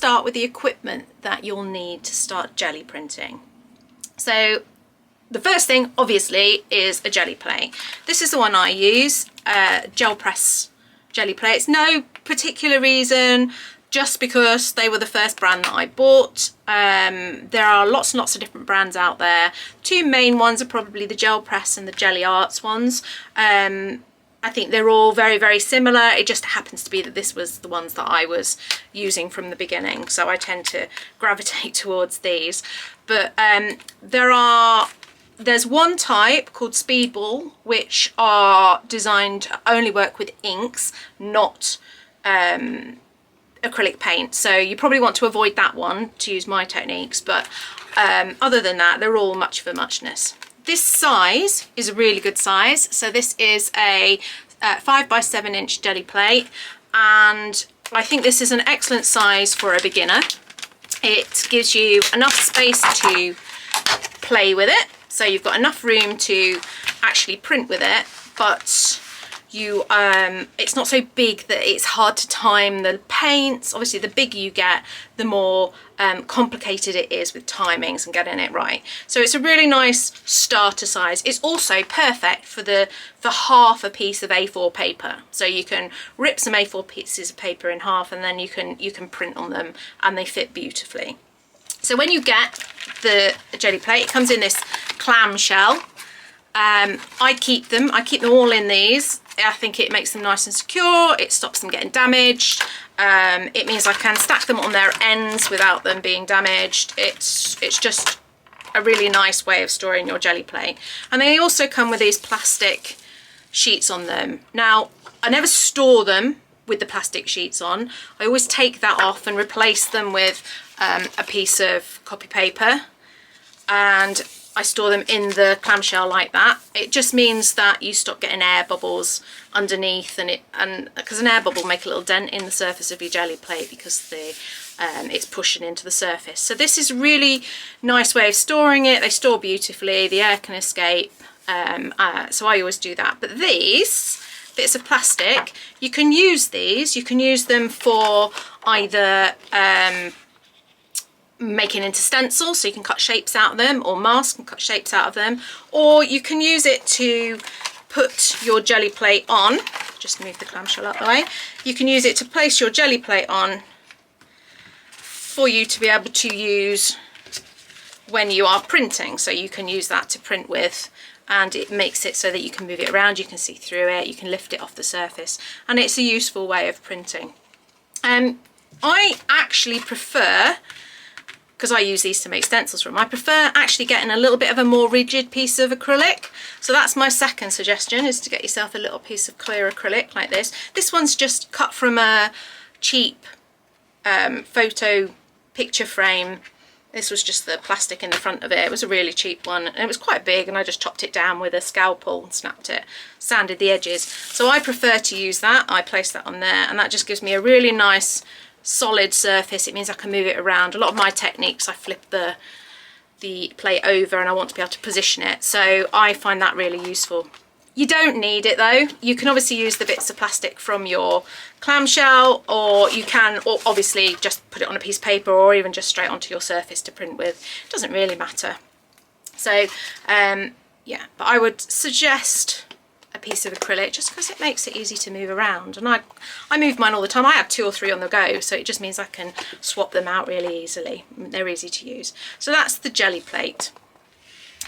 start with the equipment that you'll need to start jelly printing. So the first thing obviously is a jelly plate. This is the one I use, gel press jelly plates. No particular reason, just because they were the first brand that I bought. There are lots and lots of different brands out there. Two main ones are probably the Gel Press and the Gelli Arts ones. I think they're all very, very similar. It just happens to be that this was the ones that I was using from the beginning, so I tend to gravitate towards these. But there's one type called Speedball, which are designed to only work with inks, not acrylic paint. So you probably want to avoid that one to use my techniques, but other than that, they're all much of a muchness. This size is a really good size. So this is a 5 by 7 inch jelly plate, and I think this is an excellent size for a beginner. It gives you enough space to play with it, so you've got enough room to actually print with it, but you it's not so big that it's hard to time the paints. Obviously the bigger you get, the more complicated it is with timings and getting it right. So it's a really nice starter size. It's also perfect for half a piece of A4 paper. So you can rip some A4 pieces of paper in half, and then you can print on them, and they fit beautifully. So when you get the jelly plate, it comes in this clamshell. I keep them all in these. I think it makes them nice and secure. It stops them getting damaged. It means I can stack them on their ends without them being damaged. It's just a really nice way of storing your jelly plate. And they also come with these plastic sheets on them. Now, I never store them with the plastic sheets on. I always take that off and replace them with a piece of copy paper, and I store them in the clamshell like that. It just means that you stop getting air bubbles underneath, and because an air bubble will make a little dent in the surface of your jelly plate because it's pushing into the surface. So this is a really nice way of storing it. They store beautifully, the air can escape, so I always do that. But these bits of plastic, you can use them for either making into stencils, so you can cut shapes out of them, or mask and cut shapes out of them, or you can use it to put your jelly plate on. Just move the clamshell out the way. You can use it to place your jelly plate on for you to be able to use when you are printing. So you can use that to print with, and it makes it so that you can move it around, you can see through it, you can lift it off the surface, and it's a useful way of printing. I actually prefer, because I use these to make stencils from, I prefer actually getting a little bit of a more rigid piece of acrylic. So that's my second suggestion, is to get yourself a little piece of clear acrylic like this. This one's just cut from a cheap photo picture frame. This was just the plastic in the front of it. It was a really cheap one, and it was quite big, and I just chopped it down with a scalpel and snapped it, sanded the edges. So I prefer to use that. I place that on there, and that just gives me a really nice solid surface. It means I can move it around. A lot of my techniques, I flip the plate over and I want to be able to position it, so I find that really useful. You don't need it though. You can obviously use the bits of plastic from your clamshell, or you can obviously just put it on a piece of paper, or even just straight onto your surface to print with. It doesn't really matter. So yeah, but I would suggest a piece of acrylic just because it makes it easy to move around, and I move mine all the time. I have 2 or 3 on the go, so it just means I can swap them out really easily. They're easy to use. So that's the jelly plate.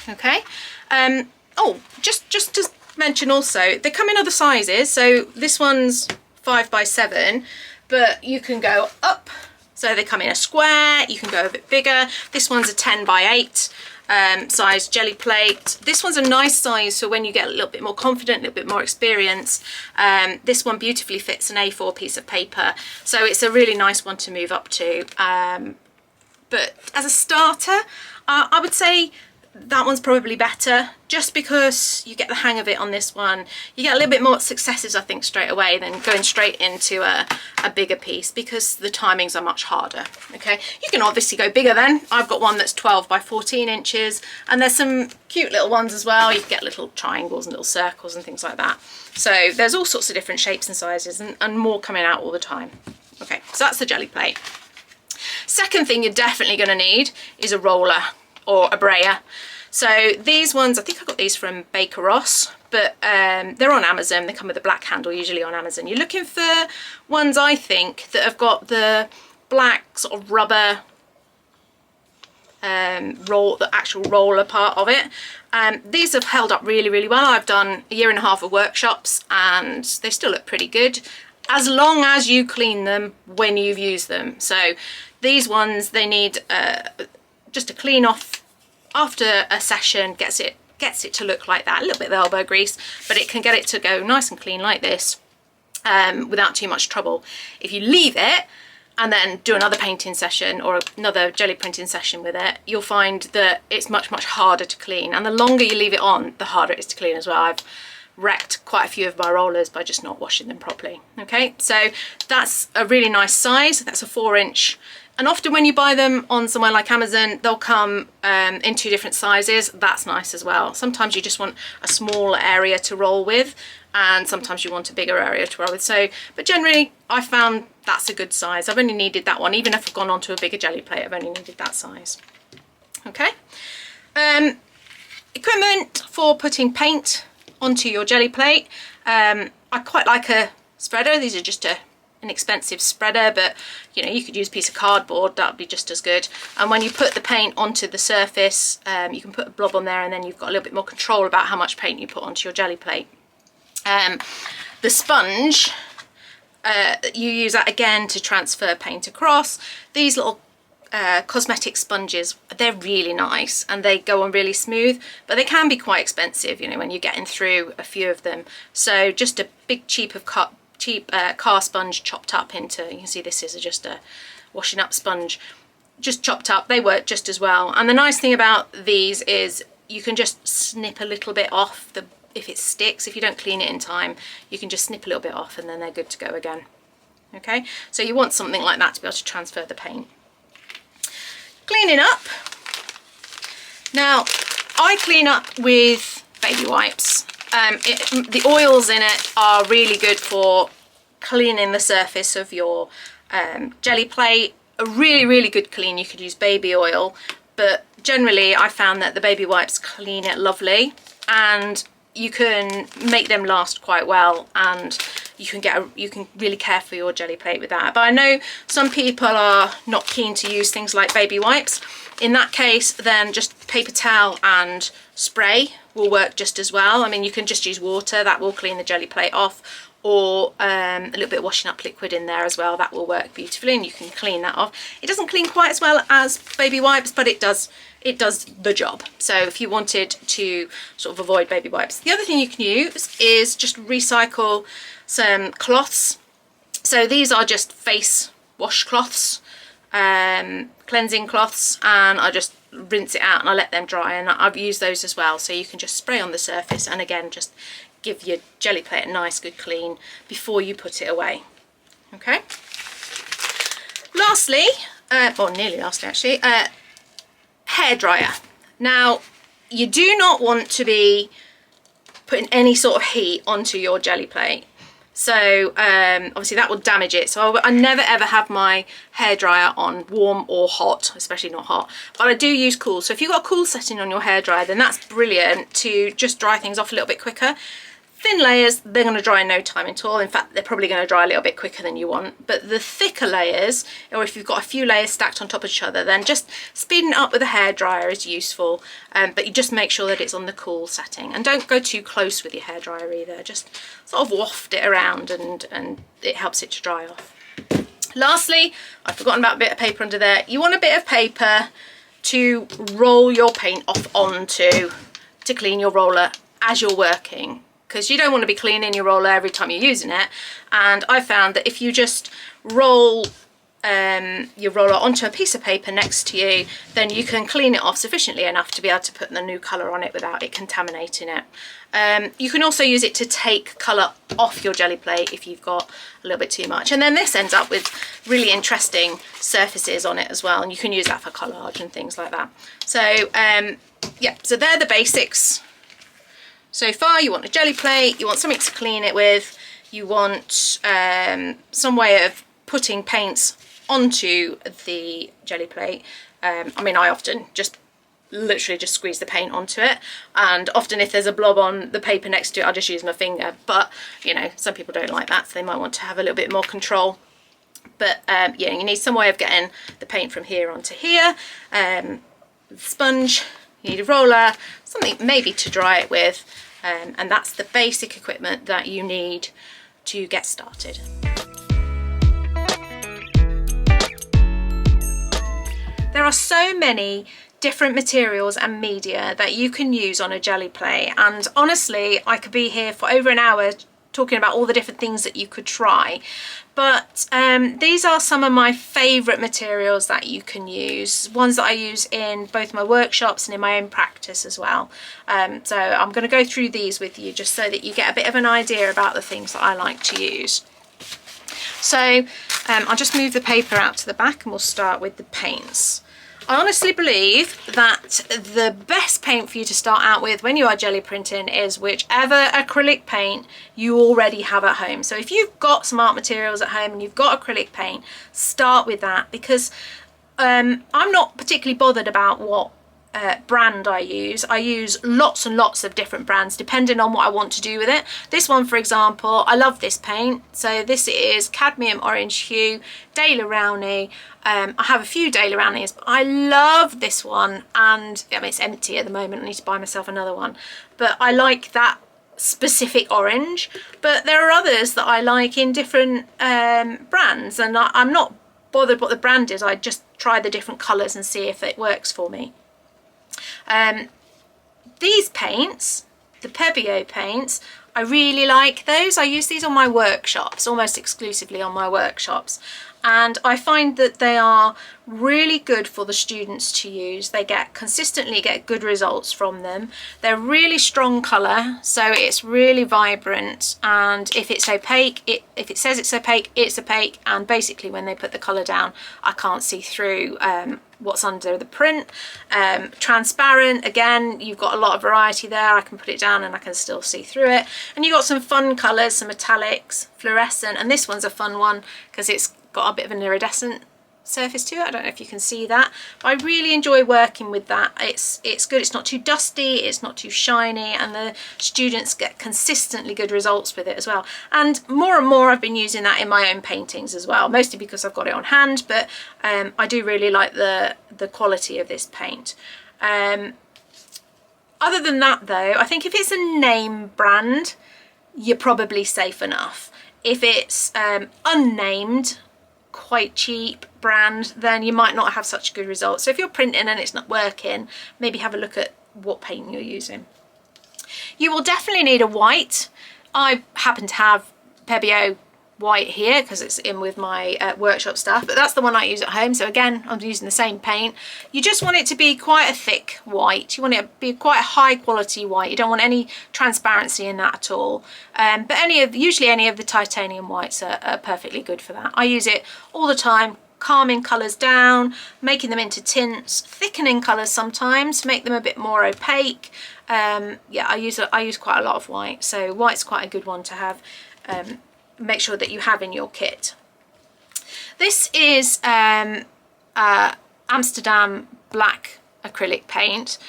Okay. Oh, just to mention also, they come in other sizes. So this one's 5 by 7, but you can go up. So they come in a square, you can go a bit bigger. This one's a 10 by 8 size jelly plate. This one's a nice size for when you get a little bit more confident, a little bit more experience. This one beautifully fits an A4 piece of paper, so it's a really nice one to move up to. But as a starter, I would say that one's probably better, just because you get the hang of it on this one. You get a little bit more successes, I think, straight away than going straight into a bigger piece, because the timings are much harder. Okay, you can obviously go bigger then. I've got one that's 12 by 14 inches, and there's some cute little ones as well. You can get little triangles and little circles and things like that. So there's all sorts of different shapes and sizes, and more coming out all the time. Okay, so that's the jelly plate. Second thing you're definitely going to need is a roller or a brayer. So these ones, I think I got these from Baker Ross, but they're on Amazon. They come with a black handle, usually on Amazon. You're looking for ones, I think, that have got the black sort of rubber the actual roller part of it. These have held up really, really well. I've done 1.5 years of workshops and they still look pretty good, as long as you clean them when you've used them. So these ones, they need just a clean off after a session, gets it to look like that. A little bit of elbow grease, but it can get it to go nice and clean like this without too much trouble. If you leave it and then do another painting session or another jelly printing session with it, you'll find that it's much, much harder to clean. And the longer you leave it on, the harder it is to clean as well. I've wrecked quite a few of my rollers by just not washing them properly. Okay, so that's a really nice size. That's a 4-inch. And often when you buy them on somewhere like Amazon, they'll come in 2 different sizes. That's nice as well. Sometimes you just want a small area to roll with, and sometimes you want a bigger area to roll with. So, but generally I found that's a good size. I've only needed that one. Even if I've gone on to a bigger jelly plate, I've only needed that size. Okay. Equipment for putting paint onto your jelly plate. I quite like a spreader. These are just an expensive spreader, but you know, you could use a piece of cardboard, that would be just as good. And when you put the paint onto the surface, you can put a blob on there, and then you've got a little bit more control about how much paint you put onto your jelly plate. The sponge, you use that again to transfer paint across. These little cosmetic sponges, they're really nice and they go on really smooth, but they can be quite expensive, you know, when you're getting through a few of them. So just a big cheap car sponge chopped up into, you can see this is just a washing up sponge, just chopped up. They work just as well. And the nice thing about these is you can just snip a little bit off if it sticks. If you don't clean it in time, you can just snip a little bit off and then they're good to go again. Okay, so you want something like that to be able to transfer the paint. Cleaning up. Now, I clean up with baby wipes. The oils in it are really good for cleaning the surface of your jelly plate. A really, really good clean, you could use baby oil, but generally I found that the baby wipes clean it lovely, and you can make them last quite well, and you can really care for your jelly plate with that. But I know some people are not keen to use things like baby wipes. In that case, then just paper towel and spray will work just as well. I mean, you can just use water, that will clean the jelly plate off, or a little bit of washing up liquid in there as well. That will work beautifully, and you can clean that off. It doesn't clean quite as well as baby wipes, but it does the job. So if you wanted to sort of avoid baby wipes, the other thing you can use is just recycle some cloths. So these are just face washcloths, cleansing cloths, and I just rinse it out and I let them dry, and I've used those as well. So you can just spray on the surface and again just give your jelly plate a nice good clean before you put it away. Okay, lastly, or nearly lastly actually, hairdryer. Now, you do not want to be putting any sort of heat onto your jelly plate. So obviously that will damage it. So I never ever have my hairdryer on warm or hot, especially not hot. But I do use cool. So if you've got a cool setting on your hairdryer, then that's brilliant to just dry things off a little bit quicker. Thin layers, they're going to dry in no time at all. In fact, they're probably going to dry a little bit quicker than you want. But the thicker layers, or if you've got a few layers stacked on top of each other, then just speeding it up with a hairdryer is useful. But you just make sure that it's on the cool setting. And don't go too close with your hairdryer either. Just sort of waft it around and it helps it to dry off. Lastly, I've forgotten about a bit of paper under there. You want a bit of paper to roll your paint off onto to clean your roller as you're working, because you don't want to be cleaning your roller every time you're using it. And I found that if you just roll your roller onto a piece of paper next to you, then you can clean it off sufficiently enough to be able to put the new colour on it without it contaminating it. You can also use it to take colour off your jelly plate if you've got a little bit too much. And then this ends up with really interesting surfaces on it as well, and you can use that for collage and things like that. So yeah, so they're the basics. So far, you want a jelly plate, you want something to clean it with, you want some way of putting paints onto the jelly plate. I mean, I often just literally just squeeze the paint onto it, and often if there's a blob on the paper next to it, I'll just use my finger. But you know, some people don't like that, so they might want to have a little bit more control. But yeah, you need some way of getting the paint from here onto here. Sponge, you need a roller, something maybe to dry it with, and that's the basic equipment that you need to get started. There are so many different materials and media that you can use on a jelly plate, and honestly I could be here for over an hour talking about all the different things that you could try, but these are some of my favourite materials that you can use, ones that I use in both my workshops and in my own practice as well. So I'm going to go through these with you just so that you get a bit of an idea about the things that I like to use. So I'll just move the paper out to the back and we'll start with the paints. I honestly believe that the best paint for you to start out with when you are jelly printing is whichever acrylic paint you already have at home. So if you've got some art materials at home and you've got acrylic paint, start with that, because I'm not particularly bothered about what brand I use. I use lots and lots of different brands depending on what I want to do with it. This one, for example, I love this paint. So this is cadmium orange hue, Daler Rowney. I have a few Daler Rowneys, but I love this one, and I mean, it's empty at the moment. I need to buy myself another one, but I like that specific orange. But there are others that I like in different brands, and I'm not bothered what the brand is. I just try the different colours and see if it works for me. These paints, the Pebeo paints, I really like those. I use these on my workshops, almost exclusively on my workshops, and I find that they are really good for the students to use. They consistently get good results from them. They're really strong colour, so it's really vibrant, and if it's opaque, if it says it's opaque, and basically when they put the colour down, I can't see through what's under the print. Transparent, again, you've got a lot of variety there. I can put it down and I can still see through it, and you've got some fun colours, some metallics, fluorescent, and this one's a fun one because it's got a bit of an iridescent surface to it. I don't know if you can see that, but I really enjoy working with that. It's good. It's not too dusty, it's not too shiny, and the students get consistently good results with it as well. And more I've been using that in my own paintings as well, mostly because I've got it on hand, but I do really like the quality of this paint. Other than that though, I think if it's a name brand, you're probably safe enough. If it's unnamed, quite cheap brand, then you might not have such good results. So if you're printing and it's not working, maybe have a look at what paint you're using. You will definitely need a white. I happen to have Pebeo white here because it's in with my workshop stuff, but that's the one I use at home. So again, I'm using the same paint. You just want it to be quite a thick white. You want it to be quite a high quality white. You don't want any transparency in that at all. But usually any of the titanium whites are perfectly good for that. I use it all the time, calming colours down, making them into tints, thickening colours sometimes to make them a bit more opaque. Yeah, I use quite a lot of white, so white's quite a good one to have. Make sure that you have in your kit. This is Amsterdam black acrylic paint.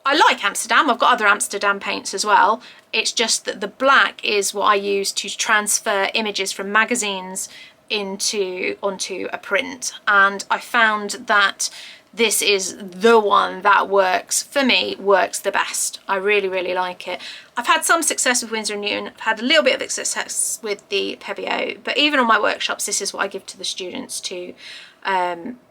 I like Amsterdam. I've got other Amsterdam paints as well. It's just that the black is what I use to transfer images from magazines onto a print, and I found that this is the one that works for me, works the best. I really like it. I've had some success with Winsor & Newton. I've had a little bit of success with the Pebeo, but even on my workshops, this is what I give to the students to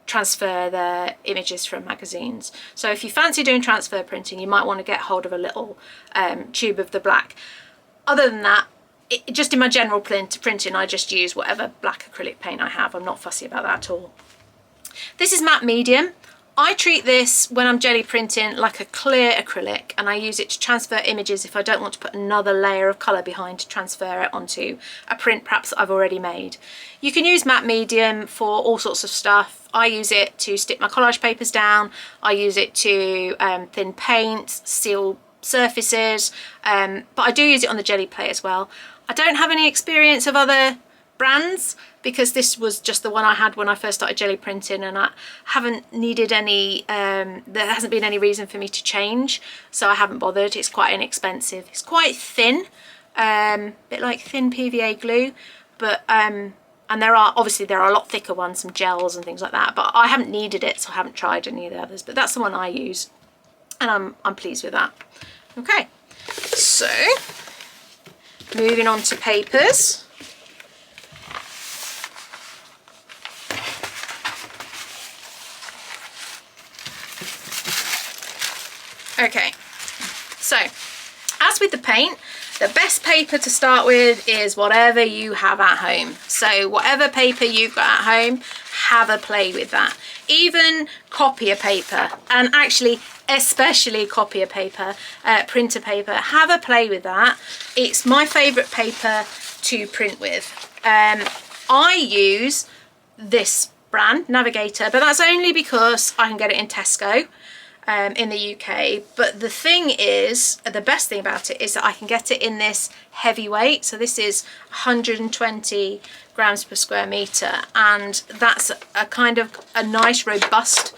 transfer their images from magazines. So if you fancy doing transfer printing, you might want to get hold of a little tube of the black. Other than that, just in my general printing, I just use whatever black acrylic paint I have. I'm not fussy about that at all. This is matte medium. I treat this when I'm jelly printing like a clear acrylic, and I use it to transfer images if I don't want to put another layer of colour behind to transfer it onto a print perhaps that I've already made. You can use matte medium for all sorts of stuff. I use it to stick my collage papers down. I use it to thin paint, seal surfaces, but I do use it on the jelly plate as well. I don't have any experience of other brands, because this was just the one I had when I first started gelli printing, and I haven't needed any, there hasn't been any reason for me to change, so I haven't bothered. It's quite inexpensive. It's quite thin, bit like thin PVA glue, but and there are a lot thicker ones, some gels and things like that, but I haven't needed it, so I haven't tried any of the others, but that's the one I use, and I'm pleased with that. Okay, so moving on to papers. Okay, so as with the paint, the best paper to start with is whatever you have at home. So whatever paper you've got at home, have a play with that. Even copier paper, and actually especially copier paper, printer paper, have a play with that. It's my favourite paper to print with. I use this brand, Navigator, but that's only because I can get it in Tesco. In the UK, but the thing is, the best thing about it is that I can get it in this heavyweight. So this is 120 grams per square metre, and that's a kind of a nice robust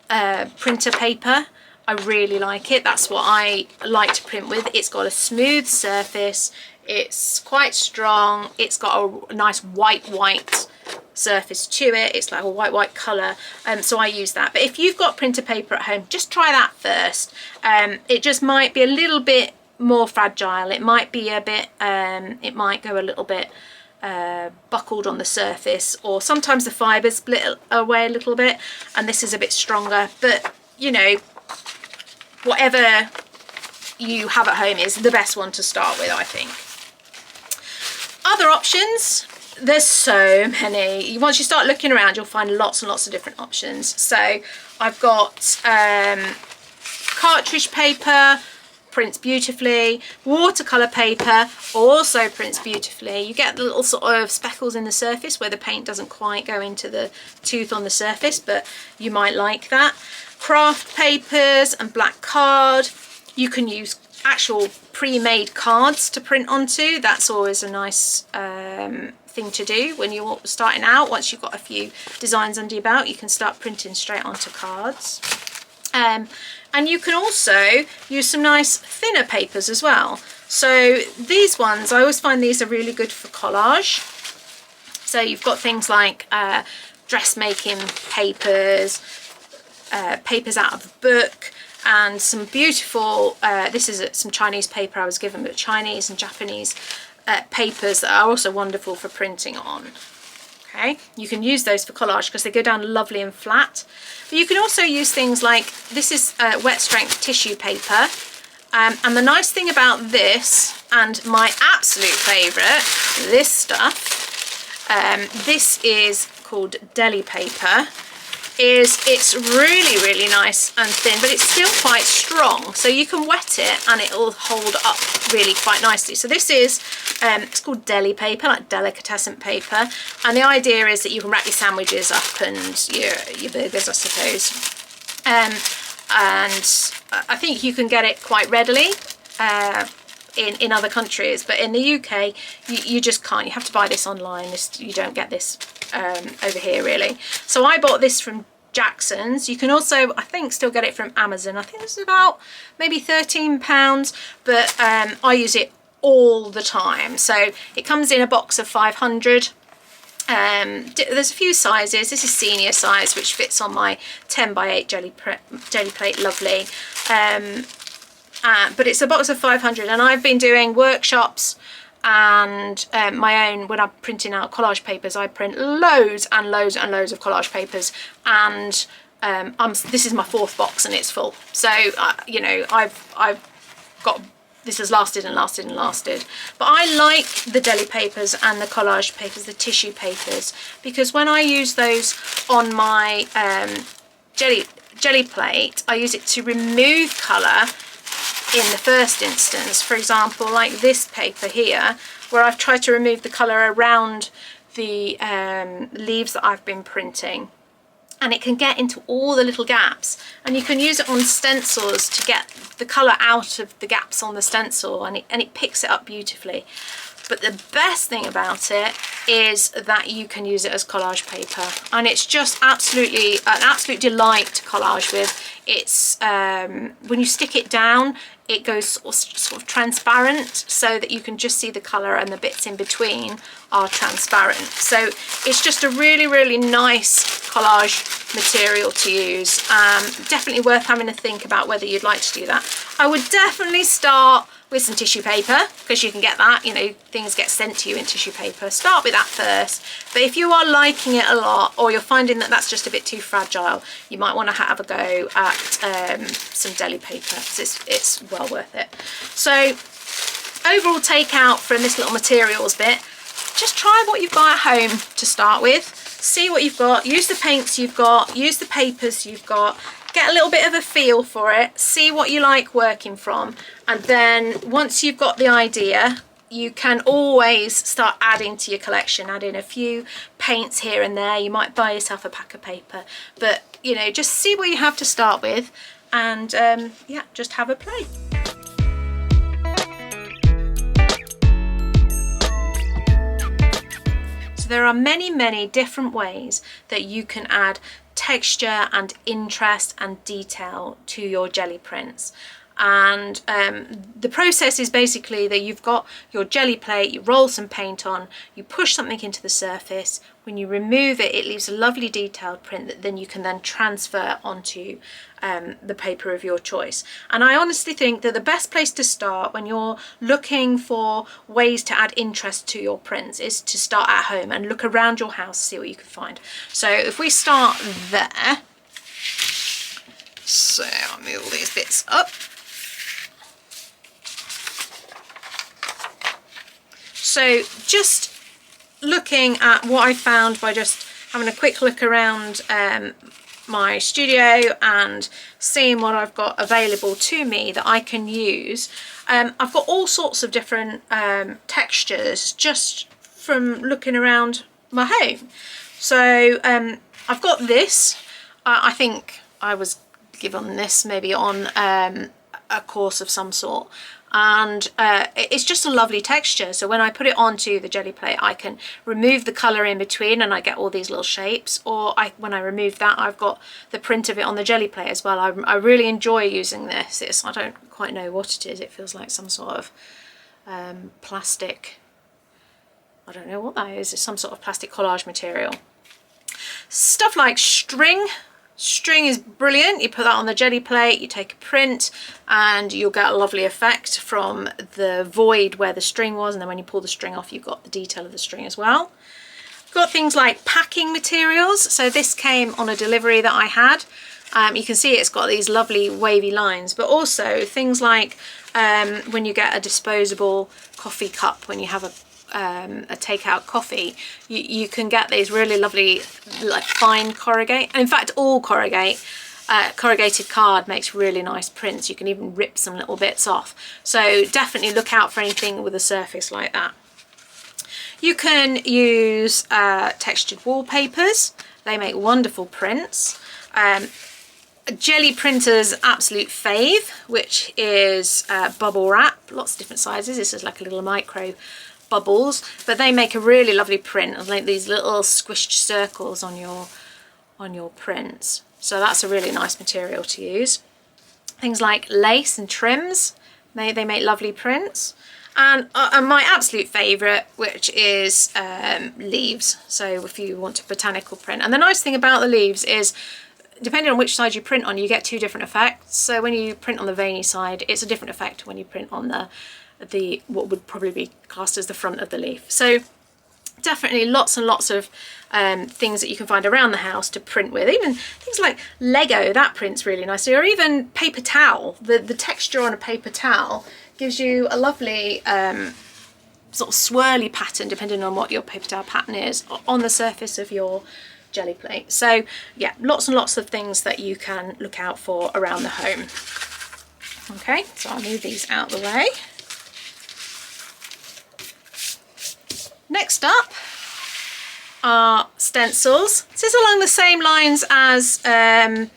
printer paper. I really like it. That's what I like to print with. It's got a smooth surface, it's quite strong, it's got a nice white surface to it. It's like a white colour, so I use that. But if you've got printer paper at home, just try that first. It just might be a little bit more fragile. It might be a bit it might go a little bit buckled on the surface, or sometimes the fibres split away a little bit, and this is a bit stronger. But you know, whatever you have at home is the best one to start with, I think. Other options, there's so many. Once you start looking around, you'll find lots and lots of different options. So I've got cartridge paper, prints beautifully. Watercolour paper also prints beautifully. You get the little sort of speckles in the surface where the paint doesn't quite go into the tooth on the surface, but you might like that. Craft papers and black card. You can use actual pre-made cards to print onto. That's always a nice thing to do when you're starting out. Once you've got a few designs under your belt, you can start printing straight onto cards. And you can also use some nice thinner papers as well. So these ones, I always find these are really good for collage. So you've got things like dressmaking papers, papers out of a book, and some beautiful, this is some Chinese paper I was given, but Chinese and Japanese papers that are also wonderful for printing on. Okay, you can use those for collage because they go down lovely and flat. But you can also use things like, this is wet strength tissue paper, and the nice thing about this, and my absolute favourite, this stuff, this is called Gelli paper, it's really nice and thin, but it's still quite strong, so you can wet it and it'll hold up really quite nicely. So this is it's called Gelli paper, like delicatessen paper, and the idea is that you can wrap your sandwiches up and your burgers, I suppose, and I think you can get it quite readily in other countries, but in the UK you just can't. You have to buy this online. You don't get this over here really. So I bought this from Jackson's. You can also, I think, still get it from Amazon. I think this is about maybe £13, but I use it all the time. So it comes in a box of 500. There's a few sizes. This is senior size, which fits on my 10x8 jelly plate, lovely. But it's a box of 500, and I've been doing workshops and my own, when I'm printing out collage papers, I print loads and loads and loads of collage papers, and this is my 4th box and it's full. So you know, I've got, this has lasted and lasted and lasted. But I like the Gelli papers and the collage papers, the tissue papers, because when I use those on my jelly plate, I use it to remove colour in the first instance. For example, like this paper here, where I've tried to remove the colour around the leaves that I've been printing, and it can get into all the little gaps, and you can use it on stencils to get the colour out of the gaps on the stencil, and it picks it up beautifully. But the best thing about it is that you can use it as collage paper, and it's just absolutely an absolute delight to collage with. It's when you stick it down, it goes sort of transparent, so that you can just see the colour, and the bits in between are transparent. So it's just a really, really nice collage material to use. Definitely worth having a think about whether you'd like to do that. I would definitely start with some tissue paper, because you can get that, you know, things get sent to you in tissue paper. Start with that first. But if you are liking it a lot, or you're finding that that's just a bit too fragile, you might want to have a go at some deli paper, because it's well worth it. So overall takeout from this little materials bit, just try what you've got at home to start with. See what you've got, use the paints you've got, use the papers you've got, get a little bit of a feel for it, see what you like working from, and then once you've got the idea, you can always start adding to your collection, add in a few paints here and there. You might buy yourself a pack of paper, but you know, just see what you have to start with, and yeah, just have a play. So there are many, many different ways that you can add texture and interest and detail to your jelly prints. And the process is basically that you've got your jelly plate, you roll some paint on, you push something into the surface. When you remove it, it leaves a lovely detailed print that then you can then transfer onto the paper of your choice. And I honestly think that the best place to start when you're looking for ways to add interest to your prints is to start at home and look around your house, see what you can find. So if we start there, so I'll move all these bits up. So just looking at what I found by just having a quick look around my studio and seeing what I've got available to me that I can use. I've got all sorts of different textures just from looking around my home. So I've got this. I think I was given this maybe on a course of some sort. And it's just a lovely texture. So when I put it onto the jelly plate, I can remove the colour in between and I get all these little shapes. Or when I remove that, I've got the print of it on the jelly plate as well. I really enjoy using this. I don't quite know what it is. It feels like some sort of plastic. I don't know what that is. It's some sort of plastic collage material. Stuff like string. String is brilliant. You put that on the jelly plate, you take a print, and you'll get a lovely effect from the void where the string was, and then when you pull the string off, you've got the detail of the string as well. Got things like packing materials. So this came on a delivery that I had. You can see it's got these lovely wavy lines, but also things like when you get a disposable coffee cup, when you have a takeout coffee, you can get these really lovely like fine corrugate. In fact, all corrugated card makes really nice prints. You can even rip some little bits off. So definitely look out for anything with a surface like that. You can use textured wallpapers. They make wonderful prints. Jelly printer's absolute fave, which is bubble wrap. Lots of different sizes. This is like a little micro bubbles, but they make a really lovely print of like these little squished circles on your prints. So that's a really nice material to use. Things like lace and trims, they make lovely prints. And my absolute favourite, which is leaves. So if you want a botanical print, and the nice thing about the leaves is, depending on which side you print on, you get two different effects. So when you print on the veiny side, it's a different effect when you print on the what would probably be classed as the front of the leaf. So definitely lots and lots of things that you can find around the house to print with. Even things like Lego, that prints really nicely, or even paper towel. The texture on a paper towel gives you a lovely sort of swirly pattern, depending on what your paper towel pattern is, on the surface of your jelly plate. So yeah, lots and lots of things that you can look out for around the home. Okay, so I'll move these out of the way. Next up are stencils. This is along the same lines as the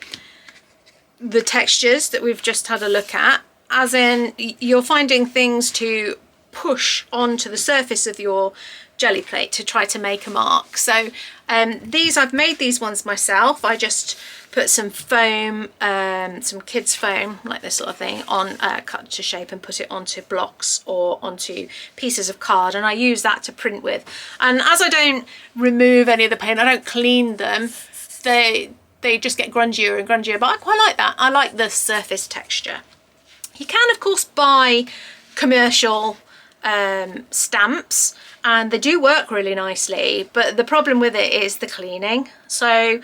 textures that we've just had a look at, as in you're finding things to push onto the surface of your jelly plate to try to make a mark. So I've made these ones myself. I just put some foam, some kids foam, like this sort of thing, on cut to shape and put it onto blocks or onto pieces of card, and I use that to print with. And as I don't remove any of the paint, I don't clean them, they just get grungier and grungier, but I quite like that. I like the surface texture. You can of course buy commercial stamps, and they do work really nicely, but the problem with it is the cleaning. So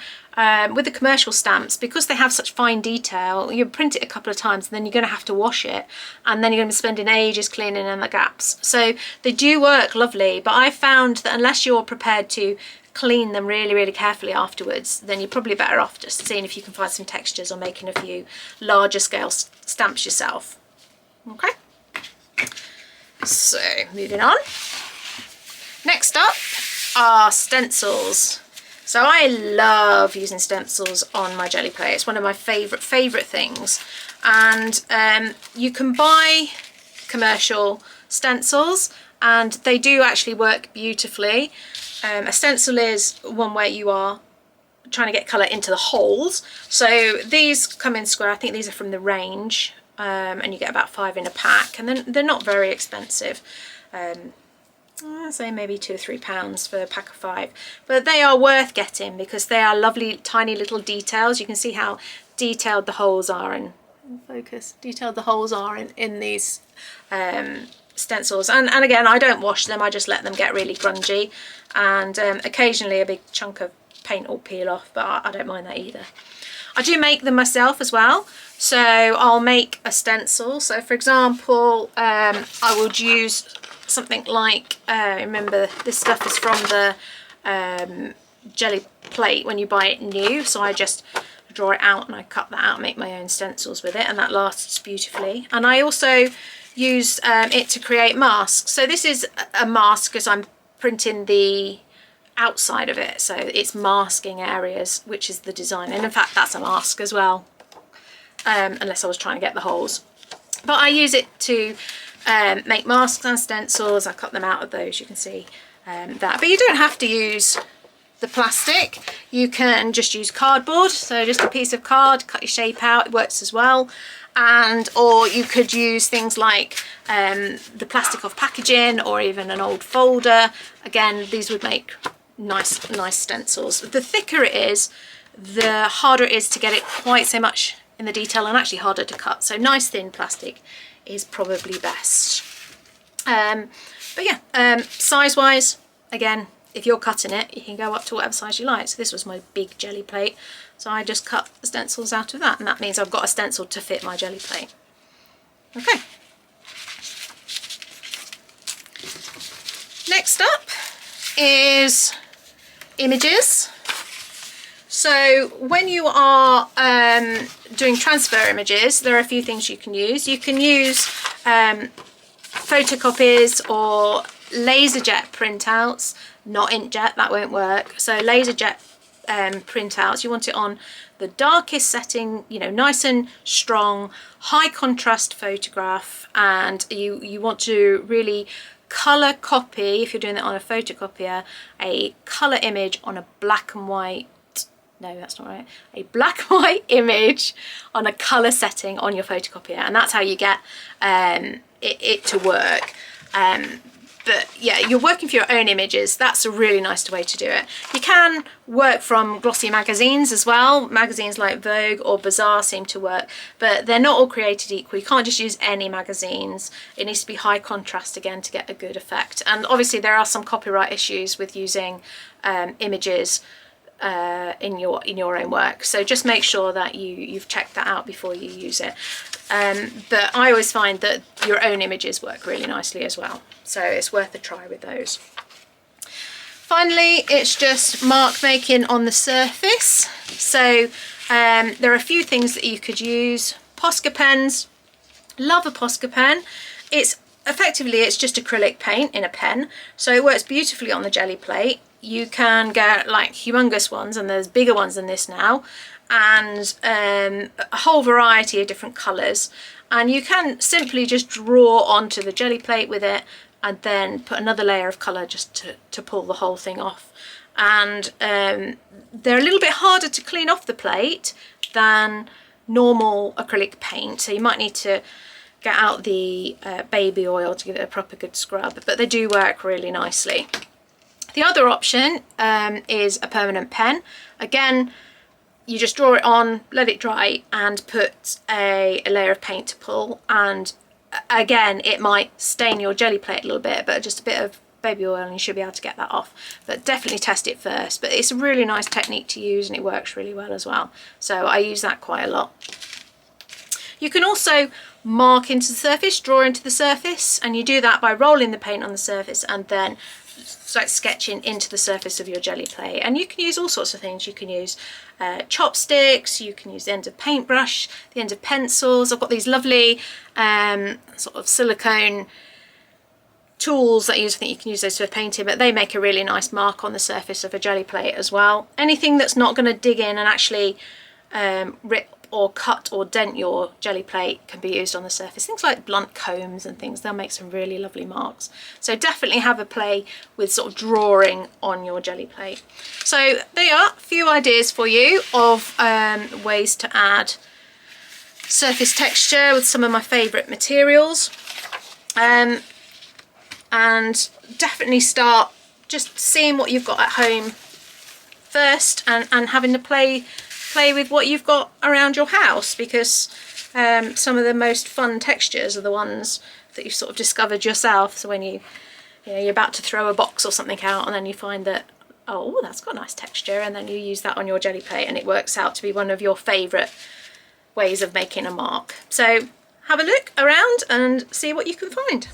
with the commercial stamps, because they have such fine detail, you print it a couple of times and then you're going to have to wash it, and then you're going to be spending ages cleaning in the gaps. So they do work lovely, but I found that unless you're prepared to clean them really, really carefully afterwards, then you're probably better off just seeing if you can find some textures or making a few larger scale stamps yourself. Okay, so moving on. Next up are stencils. So I love using stencils on my jelly plate. It's one of my favourite things. And you can buy commercial stencils, and they do actually work beautifully. A stencil is one where you are trying to get colour into the holes. So these come in square. I think these are from the range, and you get about 5 in a pack, and then they're not very expensive. I'd say maybe £2 or £3 for a pack of 5, but they are worth getting because they are lovely tiny little details. You can see how detailed the holes are in these stencils, and again, I don't wash them, I just let them get really grungy, and occasionally a big chunk of paint will peel off, but I don't mind that either. I do make them myself as well, so I'll make a stencil. So for example, I would use something like, remember this stuff is from the jelly plate when you buy it new, so I just draw it out and I cut that out and make my own stencils with it, and that lasts beautifully. And I also use it to create masks. So this is a mask because I'm printing the outside of it, so it's masking areas, which is the design, and in fact that's a mask as well, unless I was trying to get the holes. But I use it to make masks and stencils. I cut them out of those, you can see that. But you don't have to use the plastic, you can just use cardboard, so just a piece of card, cut your shape out, it works as well. And or you could use things like the plastic off packaging, or even an old folder. Again, these would make nice stencils. The thicker it is, the harder it is to get it quite so much in the detail, and actually harder to cut. So nice thin plastic is probably best. But yeah, size wise, again, if you're cutting it, you can go up to whatever size you like. So this was my big jelly plate, so I just cut the stencils out of that, and that means I've got a stencil to fit my jelly plate. Okay. Next up is images. So when you are doing transfer images, there are a few things you can use. You can use photocopies or laserjet printouts, not inkjet, that won't work. So laserjet printouts, you want it on the darkest setting, you know, nice and strong, high contrast photograph, and you want to really colour copy, if you're doing it on a photocopier, a colour image on a black and white, no that's not right, a black and white image on a colour setting on your photocopier, and that's how you get it to work. But yeah, you're working for your own images. That's a really nice way to do it. You can work from glossy magazines as well. Magazines like Vogue or Bazaar seem to work, but they're not all created equal. You can't just use any magazines. It needs to be high contrast again to get a good effect. And obviously there are some copyright issues with using images in your own work, so just make sure that you've checked that out before you use it. But I always find that your own images work really nicely as well, so it's worth a try with those. Finally, it's just mark making on the surface. So there are a few things that you could use. Posca pens, love a Posca pen. It's just acrylic paint in a pen, so it works beautifully on the jelly plate. You can get like humongous ones, and there's bigger ones than this now, and a whole variety of different colours. And you can simply just draw onto the jelly plate with it and then put another layer of colour just to pull the whole thing off. And they're a little bit harder to clean off the plate than normal acrylic paint, so you might need to get out the baby oil to give it a proper good scrub, but they do work really nicely. The other option is a permanent pen. Again, you just draw it on, let it dry, and put a layer of paint to pull, and again it might stain your jelly plate a little bit, but just a bit of baby oil and you should be able to get that off. But definitely test it first. But it's a really nice technique to use and it works really well as well, so I use that quite a lot. You can also mark into the surface, draw into the surface, and you do that by rolling the paint on the surface and then like sketching into the surface of your jelly plate. And you can use all sorts of things. You can use chopsticks, you can use the end of paintbrush, the end of pencils. I've got these lovely sort of silicone tools that I think you can use those for painting, but they make a really nice mark on the surface of a jelly plate as well. Anything that's not going to dig in and actually rip or cut or dent your jelly plate can be used on the surface. Things like blunt combs and things, they'll make some really lovely marks. So definitely have a play with sort of drawing on your jelly plate. So there are a few ideas for you of ways to add surface texture with some of my favourite materials. And definitely start just seeing what you've got at home first and having to play with what you've got around your house, because some of the most fun textures are the ones that you've sort of discovered yourself. So when you're about to throw a box or something out and then you find that, oh, that's got a nice texture, and then you use that on your jelly plate and it works out to be one of your favourite ways of making a mark. So have a look around and see what you can find.